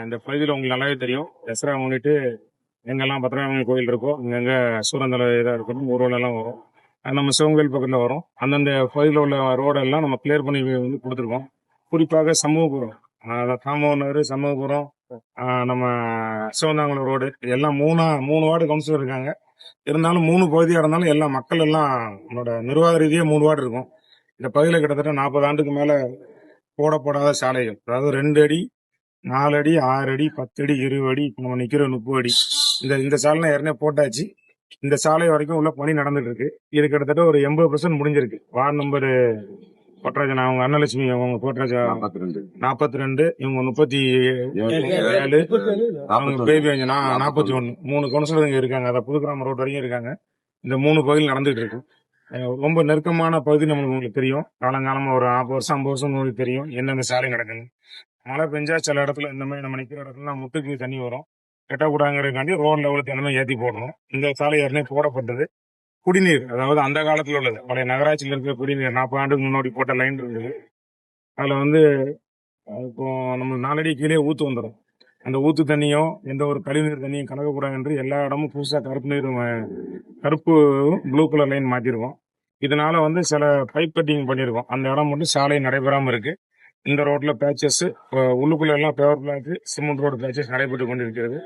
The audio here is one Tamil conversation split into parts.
இந்த பகுதியில் உங்களுக்கு நல்லாவே தெரியும். தசரா முன்னிட்டு எங்கெல்லாம் பத்திரகாமி கோயில் இருக்கோ இங்கங்க சூரந்தலை இதாக இருக்கட்டும் ஊர்வலம்லாம் வரும். அது நம்ம சிவங்கோயில் பக்கத்தில் வரும். அந்தந்த பகுதியில் உள்ள ரோடெல்லாம் நம்ம கிளியர் பண்ணி வந்து கொடுத்துருக்கோம். குறிப்பாக சமூகபுரம், தாமோநகர், சமூகபுரம், நம்ம சிவந்தாங்குளம் ரோடு எல்லாம் மூணு வார்டு கவுன்சிலர் இருக்காங்க. இருந்தாலும் 3 பகுதியாக இருந்தாலும் எல்லா மக்கள் எல்லாம் நம்மளோட நிர்வாக ரீதியாக 3 வார்டு இருக்கும். இந்த பகுதியில் கிட்டத்தட்ட 40 ஆண்டுக்கு மேலே போடப்படாத சாலைகள், அதாவது 2 அடி, 4 அடி, 6 அடி, 10 அடி, 20 அடி, நம்ம நிக்கிற 30 அடி, இந்த சாலை ஏற்கனவே போட்டாச்சு. இந்த சாலை வரைக்கும் உள்ள பணி நடந்துட்டு இருக்கு. இது கிட்டத்தட்ட ஒரு 80% முடிஞ்சிருக்கு. வார்டு நம்பர் பொட்டராஜன் அவங்க அன்னலட்சுமி அவங்க போட்டராஜா 42, இவங்க 37, அவங்க பேபி 41, 3 கவுன்சிலர் இங்க இருக்காங்க. அதை புதுக்கிராம ரோடு வரைக்கும் இருக்காங்க. இந்த 3 பகுதியில் நடந்துட்டு இருக்கு. ரொம்ப நெருக்கமான பகுதி உங்களுக்கு தெரியும். காலங்காலமா ஒரு 40 வருஷம் 50 வருஷம் உங்களுக்கு தெரியும் என்னென்ன சாலை நடக்குது. மழை பெஞ்சா சில இடத்துல இந்த மாதிரி நம்ம நிற்கிற இடத்துல முட்டுக்கு தண்ணி வரும். கெட்டக்கூடாங்கிறதுக்காண்டி ரோட் லெவலுக்கு அந்த மாதிரி ஏற்றி போடணும். இந்த சாலை ஏற்கனவே போடப்பட்டது. குடிநீர், அதாவது அந்த காலத்தில் உள்ளது, பழைய நகராட்சியில் இருக்கிற குடிநீர் 40 ஆண்டுக்கு முன்னாடி போட்ட லைன் இருக்குது. அதில் வந்து இப்போ நம்ம 4 அடி கீழே ஊற்று வந்துடும். அந்த ஊற்று தண்ணியும் எந்த ஒரு கழிவுநீர் தண்ணியும் கலக்கக்கூடாது என்று எல்லா இடமும் புதுசாக கருப்பு ப்ளூ கலர் லைன் மாற்றிருக்கோம். இதனால வந்து சில பைப் கட்டிங் பண்ணியிருக்கோம். அந்த இடம் மட்டும் சாலை நடைபெறாமல் இருக்கு. இந்த ரோட்ல பேச்சஸ், உள்ளுக்குள்ள எல்லாம் paver block, cement road patches நடைபெற்று கொண்டிருக்கிறது.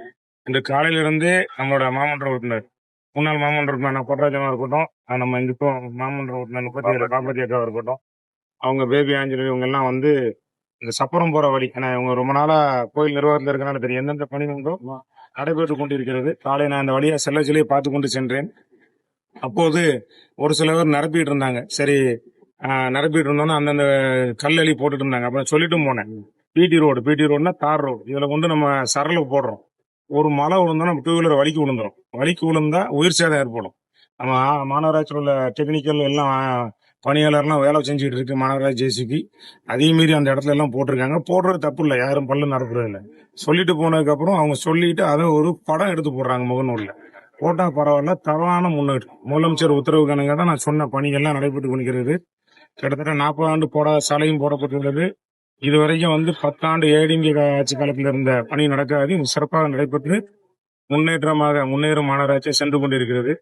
இந்த காலையிலிருந்தே நம்மளோட மாமன்ற உறுப்பினர், முன்னாள் மாமன்ற உறுப்பினர் பொட்டராஜனா இருக்கட்டும், நம்ம இப்போ மாமன்ற உறுப்பினர் 37 காப்பத்தி அக்காவா இருக்கட்டும், அவங்க பேபி ஆஞ்சலி, இவங்க எல்லாம் வந்து இந்த சப்பரம் போற வழி, ஏன்னா இவங்க ரொம்ப நாளா கோயில் நிர்வாகத்தில் இருக்கனால தெரியும் எந்தெந்த பணிகளோ நடைபெற்று கொண்டிருக்கிறது. காலை நான் அந்த வழியா செல்ல சொல்லியே பார்த்து கொண்டு சென்றேன். அப்போது ஒரு சில பேர் நிரப்பிட்டு இருந்தாங்க. சரி, நிரப்பிட்டு இருந்தோன்னா அந்தந்த கல்லளி போட்டுட்டு இருந்தாங்க. அப்புறம் சொல்லிட்டும் போனேன், பிடி ரோடுனா தார் ரோடு, இதுல கொண்டு நம்ம சரல போடுறோம். ஒரு மழை விழுந்தோம், நம்ம 2 வீலர் வலிக்கு விழுந்துரும். வலிக்கு விழுந்தா உயிர் சேதம் ஏற்படும். நம்ம மாநகராட்சியில் உள்ள டெக்னிக்கல் எல்லாம் பணியாளர்லாம் வேலை செஞ்சுட்டு இருக்கு. மாநகராட்சி ஜேசிபி அதே மீறி அந்த இடத்துல எல்லாம் போட்டிருக்காங்க. போடுறது தப்பு இல்லை, யாரும் பல்லு நடப்புறது இல்லை. சொல்லிட்டு போனதுக்கு அப்புறம் அவங்க சொல்லிட்டு அதை ஒரு படம் எடுத்து போடுறாங்க முகநூல்ல. போட்டா பரவாயில்ல, தவறான முன்னேற்றம். முதலமைச்சர் உத்தரவு கணங்க தான் நான் சொன்ன பணிகள்லாம் நடைபெற்று கொண்டிருக்கிறது. கிட்டத்தட்ட 40 ஆண்டு போடாத சாலையும் போடப்பட்டுள்ளது. இதுவரைக்கும் வந்து 10 ஆண்டு ஏடிஎம்கே ஆட்சி காலத்தில் இருந்த பணி நடக்காது. சிறப்பாக நடைபெற்று முன்னேறும் மாநகராட்சி சென்று கொண்டிருக்கிறது.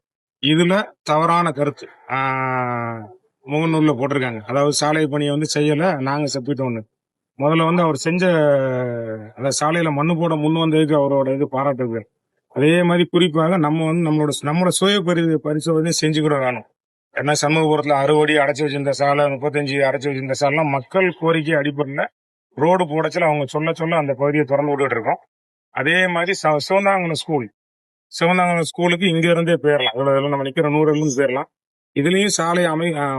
இதுல தவறான கருத்து முகநூல்ல போட்டிருக்காங்க. அதாவது சாலை பணியை வந்து செய்யல, நாங்க செப்பிட்டோம்னு. முதல்ல வந்து அவர் செஞ்ச அந்த சாலையில மண்ணு போட முன் வந்ததுக்கு அவரோட இது பாராட்டுகள். அதே மாதிரி குறிப்பாக நம்ம வந்து நம்மளோட சுய பரிசோதனை செஞ்சுக்கிட வேணும். ஏன்னா சமூகபுரத்துல 60 அடி அடைச்சி வச்சிருந்த சாலை, 35 அடைச்சி வச்சிருந்த சாலைலாம் மக்கள் கோரிக்கை அடிப்படையில் ரோடு போடச்சில அவங்க சொல்ல அந்த பகுதியை திறந்து விட்டுட்டு இருக்கோம். அதே மாதிரி சிவந்தாங்குளம் ஸ்கூலுக்கு இங்க இருந்தே போயிடலாம். இவ்வளவு நம்ம நிக்கிற 100 போயிடலாம். இதுலயும் சாலை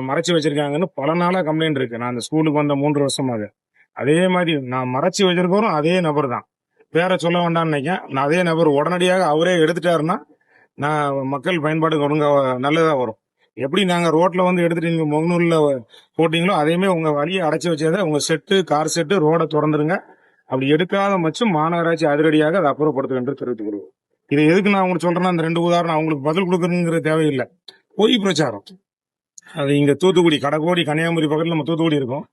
மறைச்சு வச்சிருக்காங்கன்னு பல நாளா கம்ப்ளைண்ட் இருக்கு. நான் அந்த ஸ்கூலுக்கு வந்த 3 வருஷமாக அதே மாதிரி நான் மறைச்சு வச்சிருக்கோம். அதே நபர் தான், பேரை சொல்ல வேண்டாம்னு நினைக்கிறேன். நான் அதே நபர் உடனடியாக அவரே எடுத்துட்டாருன்னா நான் மக்கள் பயன்பாடு ஒழுங்கா நல்லதா வரும். எப்படி நாங்க ரோட்ல வந்து எடுத்துட்டு நீங்க முகநூல்ல போட்டீங்களோ அதேமே உங்க வழியை அடைச்சி வச்சதை உங்க கார் செட்டு ரோட திறந்துருங்க. அப்படி எடுக்காத பட்சம் மாநகராட்சி அதிரடியாக அதை அப்புறப்படுத்தும் என்று தெரிவித்துக் கொள்வோம். இதை எதுக்கு நான் உங்களுக்கு சொல்றேன்னா, அந்த 2 உதாரணம் அவங்களுக்கு பதில் கொடுக்கணுங்கிற தேவையில்லை. பொய் பிரச்சாரம். அது இங்க தூத்துக்குடி, கடக்கோடி, கன்னியாகுமரி பக்கத்தில் நம்ம தூத்துக்குடி இருக்கோம்.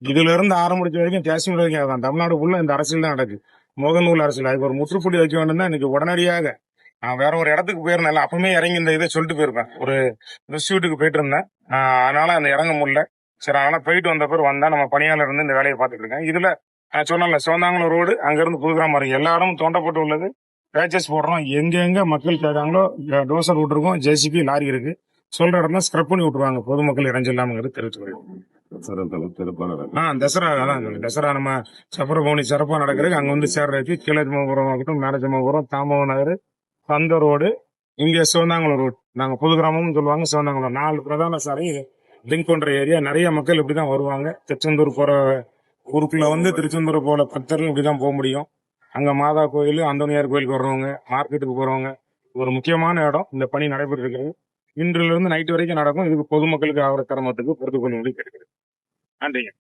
இதுல இருந்து ஆரம்பிச்ச வரைக்கும் காஷ்மீர் வரைக்கும் அதான் தமிழ்நாடு ஃபுல்லா இந்த அரசியல் தான் நடக்குது. முகநூல் அரசியல். அதுக்கு ஒரு முற்றுப்புள்ளி வைக்க வேண்டும் தான் இன்னைக்கு உடனடியாக நான் வேற ஒரு இடத்துக்கு போயிருந்தேன். அப்பவுமே இறங்கி இந்த இதை சொல்லிட்டு போயிருப்பேன். ஒரு இன்ஸ்டியூட்டுக்கு போயிட்டு இருந்தேன். அதனால அந்த இறங்க முடியல. சரி, அதனால போயிட்டு வந்த பேர் வந்தா நம்ம பணியாளர் இருந்து இந்த வேலையை பார்த்துட்டு இருக்கேன். இதுல சொன்னல சிவந்தாங்குளம் ரோடு அங்கிருந்து புதுக்கிராமம் வரைக்கும் எல்லா இடமும் தோண்டப்பட்டு உள்ளது. பேச்சஸ் போடுறோம். எங்க மக்கள் கேட்காங்களோ டோசர் விட்டுருக்கோம். ஜேசிபி லாரி இருக்கு. சொல்ற இடத்துல ஸ்கிரப் பண்ணி விட்டுருவாங்க. பொதுமக்கள் இறஞ்சில்லாமங்கிறது தெரிவிச்சுக்கிறோம். தசரா நம்ம சப்பரபவனி சிறப்பா நடக்கிறது. அங்க வந்து சேர்றதுக்கு கீழே ஜமபுரம் ஆகட்டும், மேல ஜமபுரம், தாம்பரம் நகர், சந்த ரோடு, இங்க சிவந்தாங்குளம் ரோடு, நாங்க புது கிராமம்னு சொல்லுவாங்க. சிவந்தாங்குளம் 4 பிரதான சாலை லிங்க் பண்ற ஏரியா. நிறைய மக்கள் இப்படிதான் வருவாங்க. திருச்செந்தூர் போற ஊருக்குள்ள வந்து திருச்செந்தூர் போல பக்தர்கள் இப்படிதான் போக முடியும். அங்க மாதா கோயில், அந்தோனியார் கோயிலுக்கு வர்றவங்க, மார்க்கெட்டுக்கு போறவங்க, ஒரு முக்கியமான இடம். இந்த பணி நடைபெற்று இருக்கிறது. இன்றிலிருந்து நைட்டு வரைக்கும் நடக்கும். இதுக்கு பொதுமக்களுக்கு ஆகிற சிரமத்துக்கு பொறுத்துக்கொள்ளும்படி கேட்கிறது. நன்றிங்க.